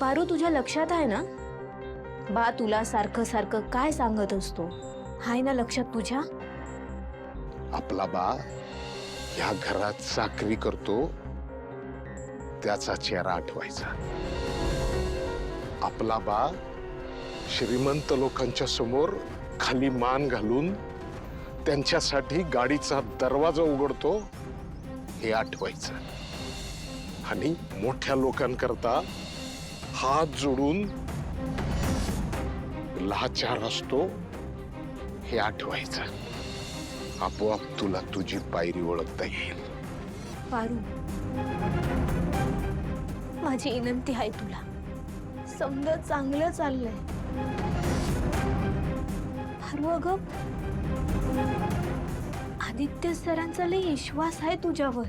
पारू तुझ्या लक्षात आहे ना बा तुला सारखं सारखं काय सांगत असतो हाय ना लक्षात तुझ्या? आपला बा या घरात चाकरी करतो त्याचा चेहरा आठवायचा. आपला बा श्रीमंत लोकांच्या समोर खाली मान घालून त्यांच्यासाठी गाडीचा दरवाजा उघडतो हे आठवायचं. आणि मोठ्या लोकांकरता हात जोडून लाचार असतो हे आठवायचं. आपोआप तुला तुझी पायरी ओळखता येईल. पारू माझी विनंती आहे तुला, समजा चांगलं चाललंय. पारू अगं आदित्य सरांचा लय विश्वास आहे तुझ्यावर.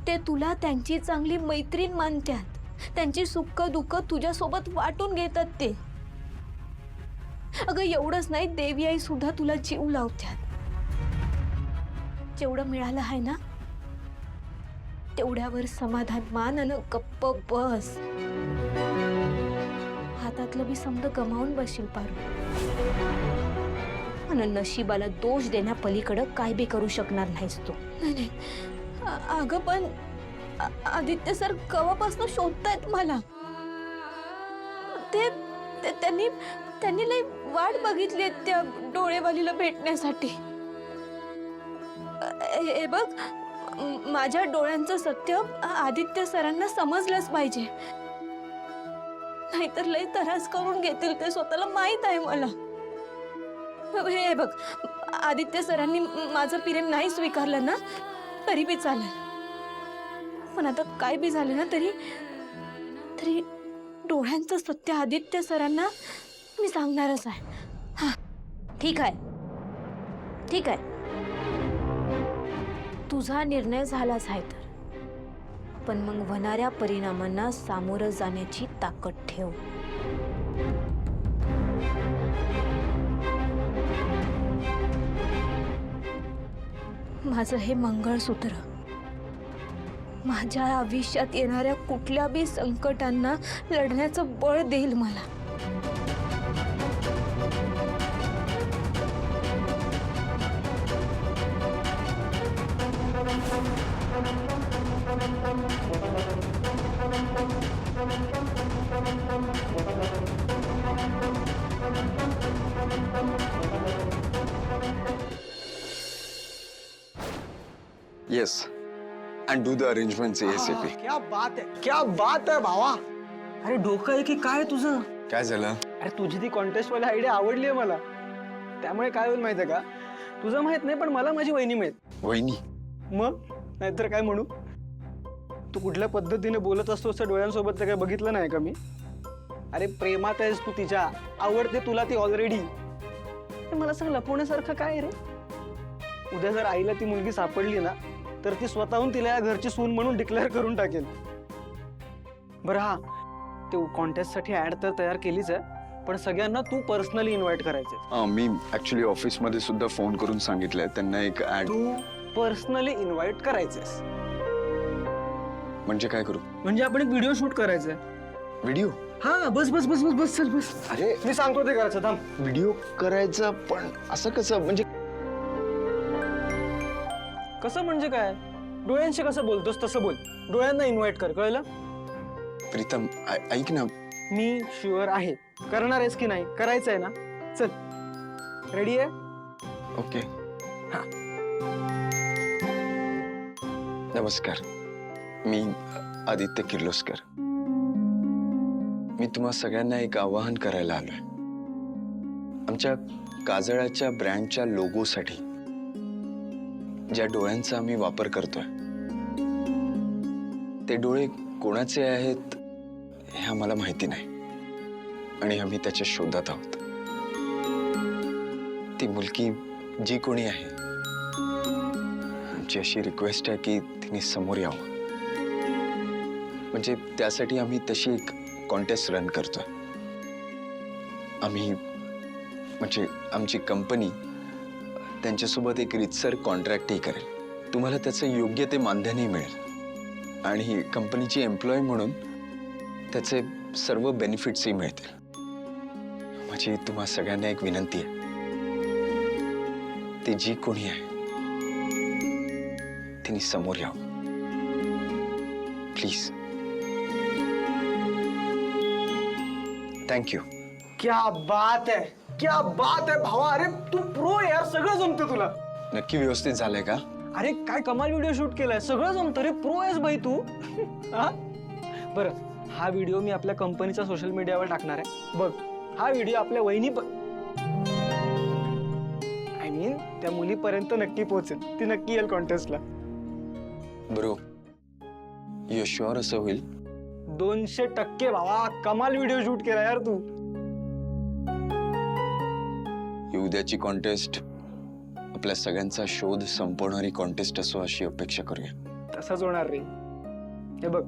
ते तुला त्यांची चांगली मैत्रीण मानतात. त्यांची सुख दुःख तुझ्यासोबत वाटून घेतात ते. अगं एवढंच नाही, देवी आई सुद्धा तुला जीव लावतात. जेवढं मिळालं आहे ना तेवढ्यावर समाधान मान आणि गप्प बस. हातातलं बी समज गमावून बसशील पारू. आणि नशिबाला दोष देण्यापलीकडं काय बी करू शकणार नाहीस तू. नाही अगं पण आदित्य सर कवापासून शोधतायत मला. त्यांनी लई वाट बघितली त्या डोळेवालीला भेटण्यासाठी. हे बघ माझ्या डोळ्यांचं सत्य आदित्य सरांना समजलंच पाहिजे, नाहीतर लई त्रास करून घेतील ते. स्वतःला माहित आहे मला. हे बघ आदित्य सरांनी माझं प्रेम नाही स्वीकारलं ना तरी बी चालेल, पण आता काय बी झालं ना तरी डोळ्यांचं सत्य आदित्य सरांना मी सांगणारच आहे. हा ठीक आहे तुझा निर्णय झालाच आहे तर, पण मग होणाऱ्या परिणामांना सामोरं जाण्याची ताकद ठेव. माझं हे मंगळसूत्र माझ्या आयुष्यात येणाऱ्या कुठल्या बी संकटांना लढण्याचं बळ देईल मला. Yes, and do the arrangements ASAP. क्या बात है भावा. अरे डोकं आहे की काय तुझं? काय झालं? अरे तुझी ती कॉन्टेस्ट वाली आयडिया आवडली आहे मला. त्यामुळे काय होईल माहितीये का, तुझं माहित नाही पण मला माझी वहिनी माहित. वहिनी? मग नाहीतर काय म्हणू. तू कुठल्या पद्धतीने बोलत असतोस त्या डोळ्यांसोबत तर काय बघितलं नाही का मी. अरे प्रेमात आहेस तू तिच्या, आवडते तुला ती ऑलरेडी. मला सांग लपवण्यासारखं काय रे. उद्या जर आईला ती मुलगी सापडली ना तर ती स्वतःहून तिला या घरची सून म्हणून डिक्लेअर करून टाकेल. बरं हा, ते कॉन्टेस्टसाठी ऍड तर तयार केलीच आहे, पण सगळ्यांना तू पर्सनली इन्व्हाइट करायचे. मी ऍक्च्युली ऑफिसमध्ये सुद्धा फोन करून सांगितलंय त्यांना एक ऍड. तू पर्सनली इन्व्हाइट करायचेस म्हणजे काय करू? म्हणजे आपण एक व्हिडिओ शूट करायचंय. व्हिडिओ? हा बस बस बस बस बस चल बस. अरे मी सांगतो ते करायचं. थांब. व्हिडिओ करायचा पण असं कसं? म्हणजे कसं म्हणजे काय? डोळ्यांशी कसं बोलतोस तसं बोल. डोळ्यांना इन्व्हाइट कर, कळलं? प्रीतम ऐक ना. मी शुअर आहे करणार आहेस की नाही. करायचंय ना. चल रेडी आहे? ओके. नमस्कार, मी आदित्य किर्लोस्कर. मी तुम्हा सगळ्यांना एक आवाहन करायला आलोय. आमच्या काजळाच्या ब्रँडच्या लोगोसाठी ज्या डोळ्यांचा आम्ही वापर करतोय ते डोळे कोणाचे आहेत हे आम्हाला माहिती नाही आणि आम्ही त्याच्या शोधात आहोत. ती मुलगी जी कोणी आहे आमची अशी रिक्वेस्ट आहे की तिने समोर यावं. म्हणजे त्यासाठी आम्ही तशी एक कॉन्टेस्ट रन करतोय. आम्ही म्हणजे आमची कंपनी त्यांच्यासोबत एक रितसर कॉन्ट्रॅक्टही करेल. तुम्हाला त्याचं योग्य ते मानधनही मिळेल आणि कंपनीची एम्प्लॉय म्हणून त्याचे सर्व बेनिफिट्सही मिळतील. माझी तुम्हा सगळ्यांना एक विनंती आहे, ती जी कोणी आहे तिने समोर यावं प्लीज. थँक्यू. क्या बात है भावा. अरे तू प्रो यार, सगळं जमतं तुला. नक्की व्यवस्थित झालंय का? अरे काय कमाल व्हिडिओ शूट केलाय, सगळं जमतं रे. प्रो आहेस बाई तू. हा बरं, हा व्हिडिओ मी आपल्या कंपनीच्या सोशल मीडियावर टाकणार आहे बघ. हा व्हिडिओ आपल्या वहिनी आय मीन त्या मुलीपर्यंत नक्की पोहोचेल. ती नक्की येईल कॉन्टेस्टला. ब्रो, यू शुअर असं होईल? 200% भावा. कमाल व्हिडिओ शूट केला यार तू. ही उद्याची कॉन्टेस्ट आपल्या सगळ्यांचा शोध संपवणारी कॉन्टेस्ट असो अशी अपेक्षा करूया. तसंच होणार रे. हे बघ,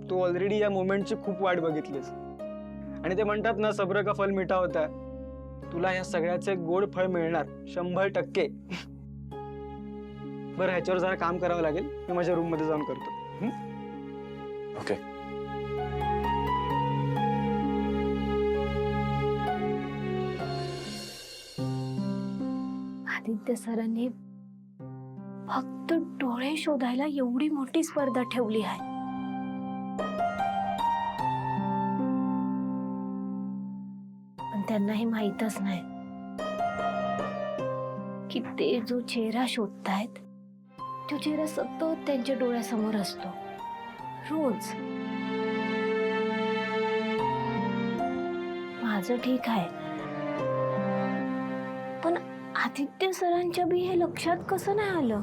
तू ऑलरेडी या मोमेंटची खूप वाट बघितलीस आणि ते म्हणतात ना, सब्र का फल मीठा होता. तुला या सगळ्याचे गोड फळ मिळणार 100%. बरं, ह्याच्यावर जरा काम करावं लागेल. मी माझ्या रूम मध्ये जाऊन करतो. ओके. आदित्य सरांनी फक्त डोळे शोधायला एवढी मोठी स्पर्धा ठेवली आहे. पण त्यांना हे माहीतच नाही की ते जो चेहरा शोधतायत तो चेहरा सतत त्यांच्या डोळ्यासमोर असतो रोज. माझं ठीक आहे, पण आदित्य सरांच्या बी हे लक्षात कसं नाही आलं?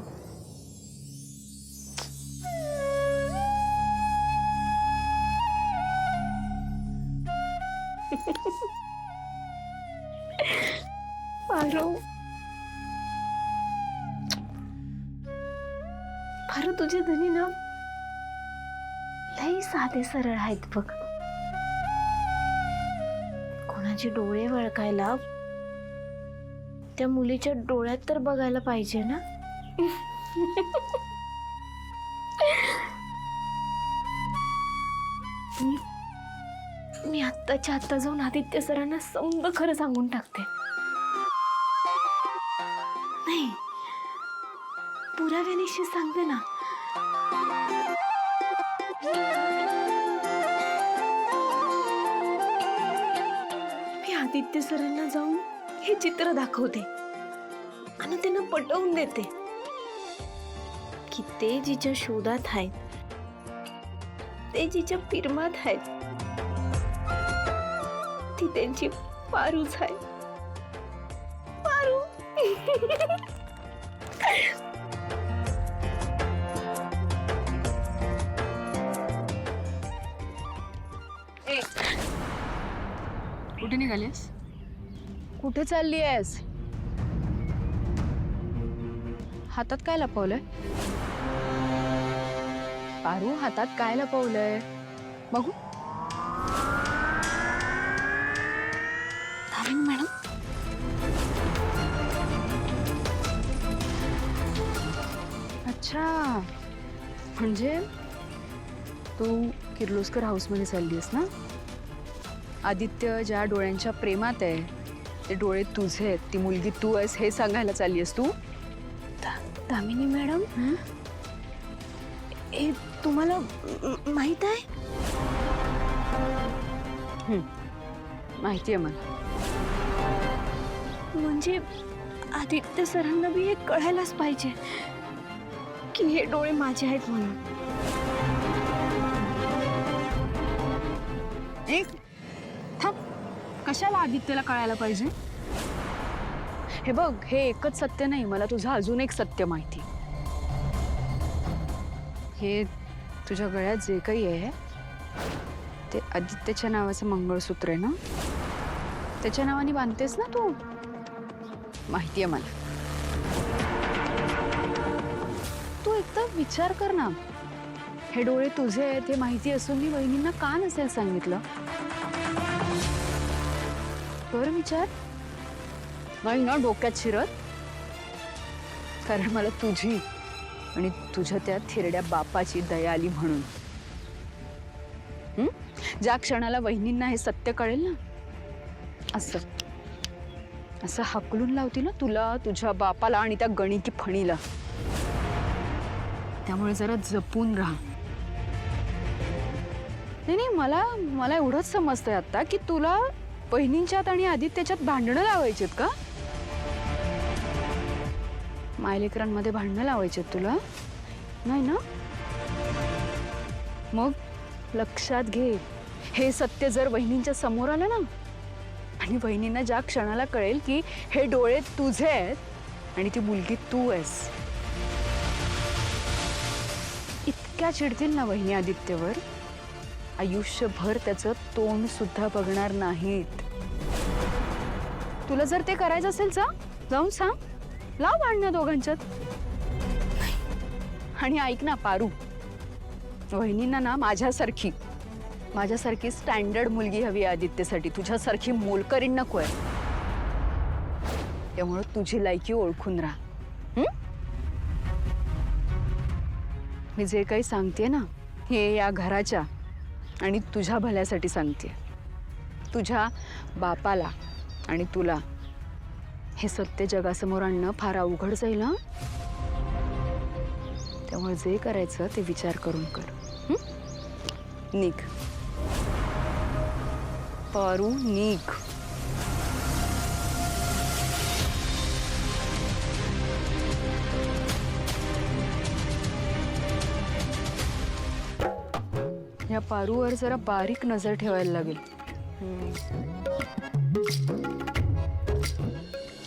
फारू तुझे धनी ना लई साधे सरळ आहेत बघ. कोणाचे डोळे वळकायला त्या मुलीच्या डोळ्यात तर बघायला पाहिजे ना. मी आत्ताच्या आत्ता जाऊन आदित्य सरांना समज खरं सांगून टाकते. नाही, पुराव्यानिशी सांगते ना. मी आदित्य सरांना जाऊन हे चित्र दाखवते आणि त्यांना पटवून देते की ते जिच्या शोधात आहेत, ते जिच्या पिरमात आहेत, ती त्यांची पारूच आहे. पारू. कुठे निघालीस? कुठे चालली आहेस? हातात काय लपवलंय? पारू, हातात काय लपवलंय बघू. दामिनी मॅडम, अच्छा, म्हणजे तू किर्लोस्कर हाऊसमध्ये चाललीस ना? आदित्य ज्या डोळ्यांच्या प्रेमात आहे ते डोळे तुझे आहेत, ती मुलगी तू आहेस हे सांगायला चालली आहेस तू? दामिनी मॅडम, हे तुम्हाला माहित आहे? माहिती आहे मला. म्हणजे आदित्य सरांना बी हे कळायलाच पाहिजे की हे डोळे माझे आहेत म्हणून. एक थांब, कशाला आदित्यला कळायला पाहिजे? हे बघ, हे एकच सत्य नाही, मला तुझं अजून एक सत्य माहिती. हे तुझ्या गळ्यात जे काही आहे ते आदित्यच्या नावाचं मंगळसूत्र आहे ना? त्याच्या नावाने बांधतेस ना तू? माहिती आहे मला. तू एकदा विचार कर ना, हे डोळे तुझे आहेत हे माहिती असून मी वहिनींना का नसेल सांगितलं? कर विचार. नाही ना डोक्यात शिरत? कारण मला तुझी आणि तुझ्या त्या थिरड्या बापाची दया आली म्हणून. ज्या क्षणाला वहिनींना हे सत्य कळेल ना, असं असं हाकलून लावतील ना तुला, तुझ्या बापाला आणि त्या गणिकी फणीला. त्यामुळे जरा जपून राहा. नाही नाही, मला एवढंच समजतंय आता की तुला बहिणींच्यात आणि आदित्यच्यात भांडणं लावायचेत का? मायलेकरांमध्ये भांडणं लावायचेत तुला, नाही ना? मग लक्षात घे, हे सत्य जर वहिनींच्या समोर आलं ना, आणि वहिनींना ज्या क्षणाला कळेल की हे डोळे तुझे आहेत आणि ती मुलगी तू आहेस, इतक्या चिडतील ना वहिनी आदित्यवर, आयुष्यभर त्याचं तोंड सुद्धा बघणार नाहीत. तुला जर ते करायचं असेल जाऊन सांग, लाव भांडणं दोघांच्यात. आणि ऐक ना पारू, वहिनींना ना माझ्यासारखी स्टँडर्ड मुलगी हवी आहे आदित्यसाठी, तुझ्यासारखी मोलकरीण नको आहे. त्यामुळे तुझी लायकी ओळखून राहा. मी जे काही सांगते ना, हे या घराच्या आणि तुझ्या भल्यासाठी सांगते. तुझ्या बापाला आणि तुला हे सत्य जगासमोर आणणं फार अवघड जाईल हं. त्यामुळे जे करायचं ते विचार करून कर. निघ पारू, निघ. या पारूवर जरा बारीक नजर ठेवायला लागेल.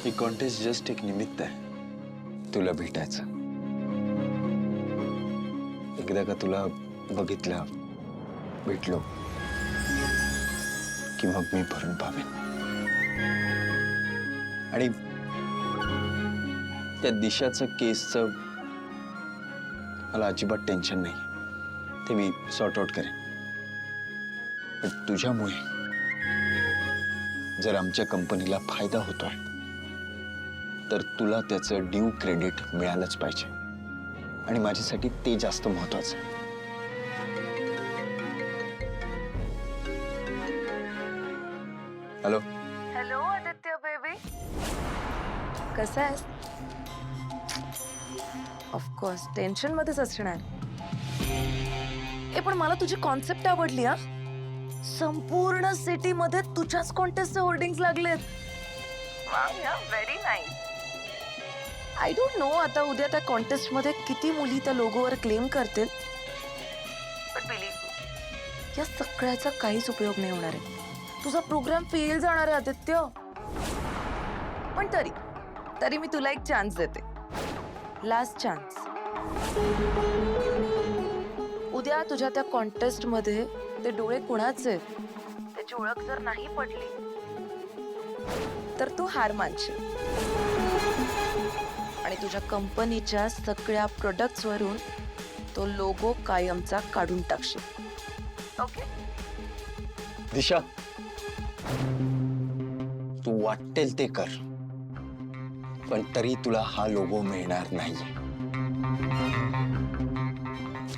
ही कॉन्टेस्ट जस्ट एक निमित्त आहे तुला भेटायचं. एकदा का तुला बघितलं, भेटलो की मग मी भरून पावेन. आणि त्या दिशाचं केसचं मला अजिबात टेन्शन नाही, ते मी सॉर्ट आउट करेन. पण तुझ्यामुळे जर आमच्या कंपनीला फायदा होतोय तर तुला त्याचं ड्यू क्रेडिट मिळालंच पाहिजे, आणि माझ्यासाठी ते जास्त महत्वाचं आहे. हॅलो हॅलो आदित्य बेबी, कसा आहेस? ऑफकोर्स टेन्शन मध्येच असणार. पण मला तुझी कॉन्सेप्ट आवडली. हा, संपूर्ण सिटी मध्ये तुझ्याच कॉन्टेस्टचे होर्डिंग्स लागलेत. Very nice. I don't know आता उद्या त्या कॉन्टेस्ट मध्ये किती मुली त्या लोगोवर क्लेम करतील, पण बिलीव्ह या सगळ्याचा काहीच उपयोग नाही होणार आहे. तुझा प्रोग्राम फेल जाणार आहे आदित्य. पण तरी मी तुला एक चान्स देते, लास्ट चान्स. उद्या तुझ्या त्या कॉन्टेस्ट मध्ये ते डोळे कुणाचे आहेत त्याची ओळख जर नाही पडली तर तू हार मानशील आणि तुझ्या कंपनीच्या सगळ्या प्रोडक्ट्स वरून तो लोगो कायमचा काढून टाकशील. ओके? दिशा, तू वाटेल ते कर, पण तरी तुला हा लोगो मिळणार नाहीये.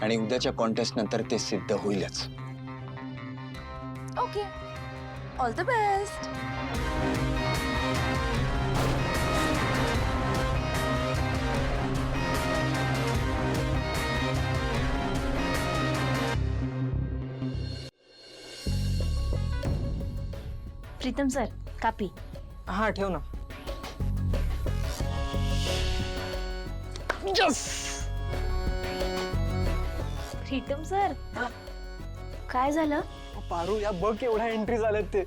आणि उद्याच्या कॉन्टेस्ट नंतर ते सिद्ध होईलच. Okay, all the best. Pritam sir, कापी. हा ठेव ना. प्रीतम सर, काय झालं? पारू, या बघ एवढ्या एंट्री झाल्यात ते.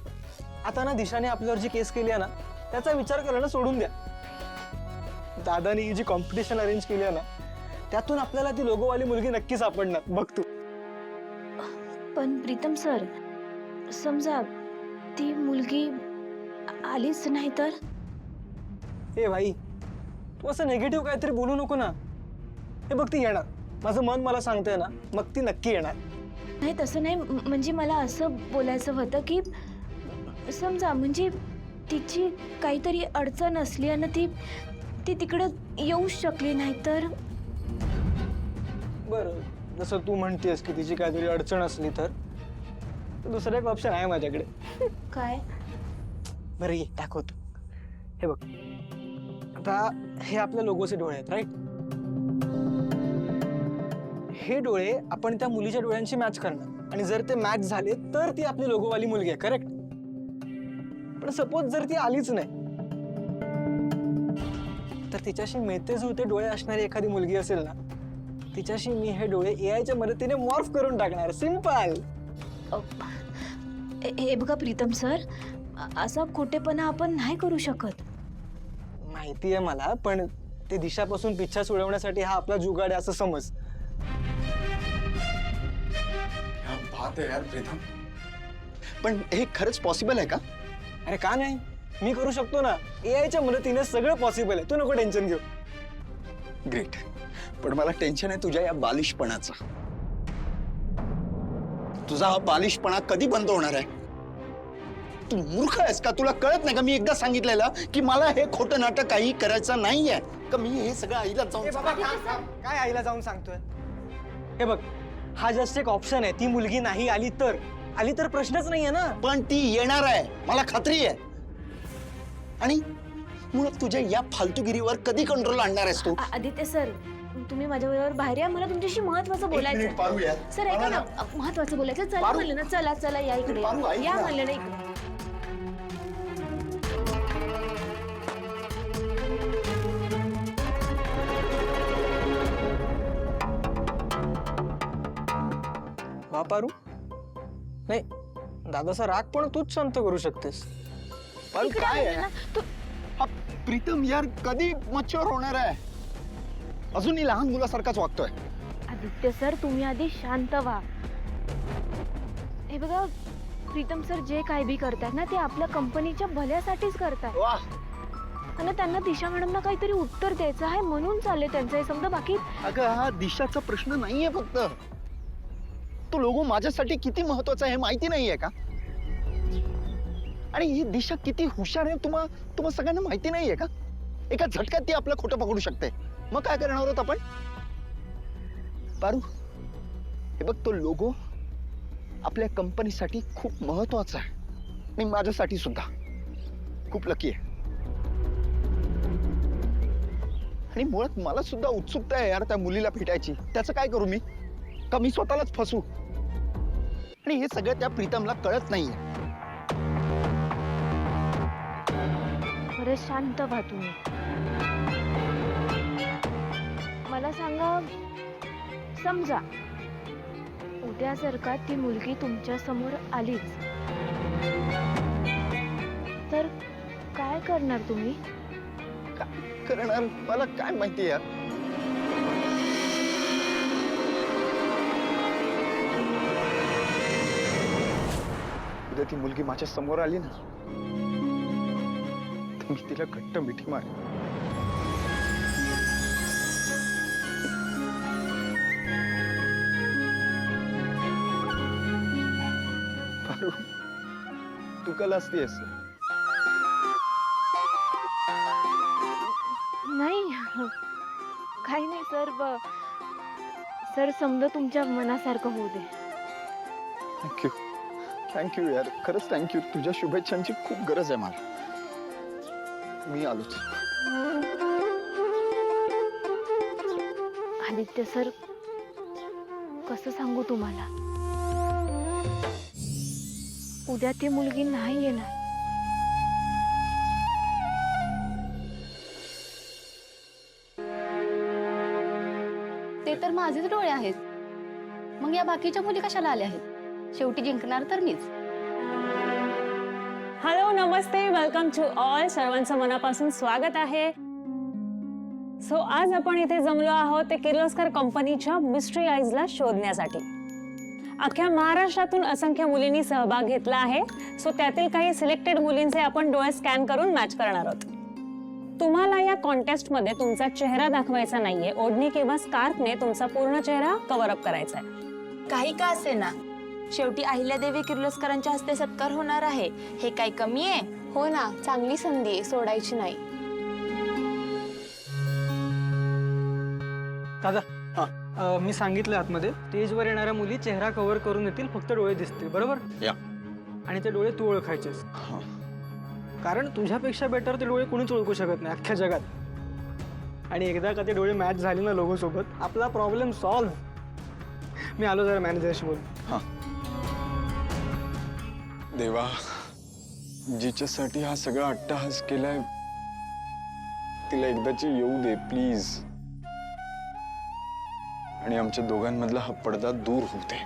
आता ना दिशाने आपल्यावर जी केस केली आहे ना, त्याचा विचार करणं सोडून द्या. दादानी ही जी कॉम्पिटिशन अरेंज केली आहे ना, त्यातून आपल्याला ती लोगोवाली मुलगी नक्की सापडणार, बघ तू. पण प्रीतम सर, समजा ती मुलगी आलीच नाही तर? ए भाई, तू असं निगेटिव्ह काहीतरी बोलू नको ना. हे बघ, ती येणार. माझं मन मला सांगतंय ना, मग ती नक्की येणार. नाही तसं नाही, म्हणजे मला असं बोलायचं होतं की समजा म्हणजे तिची काहीतरी अडचण असली आणि ती तिकडं येऊ शकली नाही तर? बरं, जसं तू म्हणतेस की तिची काहीतरी अडचण असली तर तर दुसरा एक ऑप्शन आहे माझ्याकडे. काय? बरं ये दाखवतो. हे बघ, आता हे आपल्या लोगोचे डोळे आहेत, राईट? हे डोळे आपण त्या मुलीच्या डोळ्यांशी मॅच करणार आणि जर ते मॅच झाले तर ती आपली लोगोवाली मुलगी आहे, करेक्ट? पण सपोज जर ती आलीच नाही तर तिच्याशी मिळते जुळते डोळे असणारी एखादी मुलगी असेल ना, तिच्याशी मी हे डोळे एआयच्या मदतीने मॉर्फ करून टाकणार. सिंपल. हे बघा प्रीतम सर, असा खोटेपणा आपण नाही करू शकत. माहिती आहे मला, पण ते दिशापासून पिच्छा सोडवण्यासाठी हा आपला जुगाड आहे असं समज. क्या बात आहे यार प्रीतम. पण हे खरंच पॉसिबल आहे का? अरे का नाही, मी करू शकतो ना. एआयच्या मदतीने सगळं पॉसिबल आहे, तू नको टेन्शन घेऊ. ग्रेट. पण मला टेन्शन आहे तुझ्या या बालिशपणाचं. तुझा हा बालिशपणा कधी बंद होणार आहे? तू मूर्ख आहेस का? तुला कळत नाही का? मी एकदा सांगितलेलं की मला हे खोटं नाटक काही करायचं नाहीये का? मी हे सगळं आईला जाऊन काय आईला जाऊन सांगतोय? हे बघ, हा जस्ट एक ऑप्शन आहे. ती मुलगी नाही आली तर प्रश्नच नाहीये ना. पण ती येणार आहे, मला खात्री आहे. आणि मुळात तुझ्या या फालतूगिरीवर कधी कंट्रोल आणणार आहेस तू? आदित्य सर, तुम्ही माझ्याबरोबर बाहेर या, मला तुमच्याशी महत्वाचं बोलायचं. पारूया. सर ऐका ना, महत्वाचं बोलायचं. चला पारू. म्हणलं ना, चला चला या इकडे. पारू, ऐक या ना. म्हणलं ना इकडे. पारू नाही, दादाचा राग पण तूच शांत करू शकतेस. पण इकडे काय म्हणलं आहे? ना, हा प्रीतम यार कधी मच्युअर होणार आहे? अजूनही लहान मुलासारखाच वागतोय. आदित्य सर, तुम्ही आधी शांत व्हा. हे बघा प्रीतम सर, जे काय बी करतात ना, ते आपल्या कंपनीच्या भल्यासाठीच करतात. वा. आणि त्यांना दिशा मॅडमना काहीतरी उत्तर द्यायचं आहे म्हणून चालले त्यांचं हे समजा. बाकी अगं हा दिशाचा प्रश्न नाहीये फक्त. तो लोगो माझ्यासाठी किती महत्वाचा आहे हे माहिती नाहीये का? आणि ही दिशा किती हुशार आहे तुम्हा सगळ्यांना माहिती नाहीये का? एका झटक्यात ती आपलं खोटं पकडू शकते. मग काय करणार आहोत आपण? पारू, हे बघ, तो लोगो आपल्या कंपनीसाठी खूप महत्वाचा आहे आणि माझ्यासाठी सुद्धा खूप लकी आहे. आणि मुळात मला सुद्धा उत्सुकता आहे यार त्या मुलीला भेटायची. त्याचं काय करू मी? का मी स्वतःलाच फसू? आणि हे सगळं त्या प्रीतमला कळत नाहीये. खरं शांत व्हा तुम्ही. मला सांगा, समजा उद्या जर का ती मुलगी तुमच्या समोर आलीच तर काय करणार तुम्ही? काय करणार मला काय माहिती यार. उद्या ती मुलगी माझ्या समोर आली ना, तर मी तिला घट्ट मिठी मारेन. पारू, तू का लाजतेस? नाही, काही नाही सर. सर समजा तुमच्या मनासारखं होऊ दे. थँक्यू. थँक्यू यार, खरंच थँक्यू. तुझ्या शुभेच्छांची खूप गरज आहे मला. मी आलोच. आदित्य सर, कसं सांगू तुम्हाला, उद्या ती मुलगी नाही येणार. ते तर माझेच डोळे आहेत. मग या बाकीच्या मुली कशाला आल्या आहेत? शेवटी जिंकणार तर मीच. हॅलो, नमस्ते, वेलकम टू ऑल. सर्वांचं मनापासून स्वागत आहे. सो आज आपण इथे जमलो आहोत ते किर्लोस्कर कंपनीच्या मिस्ट्री आईजला शोधण्यासाठी. अख्ख्या महाराष्ट्रातून असंख्य मुलींनी सहभाग घेतला आहे. सो त्यातील काही सिलेक्टेड मुलींचे आपण डोळे स्कॅन करून मॅच करणार आहोत. तुम्हाला या कॉन्टेस्टमध्ये तुमचा चेहरा दाखवायचा नाहीये. ओढणी किंवा स्कार्फने तुमचा पूर्ण चेहरा कव्हर अप करायचा आहे. काही का असे ना, शेवटी अहिल्यादेवी किर्लोस्करांच्या हस्ते सत्कार होणार आहे. हे काही कमी आहे? हो ना, चांगली संधी आहे, सोडायची नाही. दादा, मी सांगितलं आतमध्ये स्टेजवर येणाऱ्या मुली चेहरा कव्हर करून येतील, फक्त डोळे दिसतील, बरोबर? या. आणि ते डोळे तू ओळखायचेस, कारण तुझ्यापेक्षा बेटर ते डोळे कोणीच ओळखू शकत नाही अख्ख्या जगात. आणि एकदा का ते डोळे मॅच झाले ना लोगो सोबत, आपला प्रॉब्लेम सॉल्व्ह. मी आलो जरा मॅनेजरशी बोल. देवा, जिच्यासाठी हा सगळा अट्टहास केलाय तिला एकदाची येऊ दे प्लीज, आणि आमच्या दोघांमधला हा पडदा दूर होऊ दे.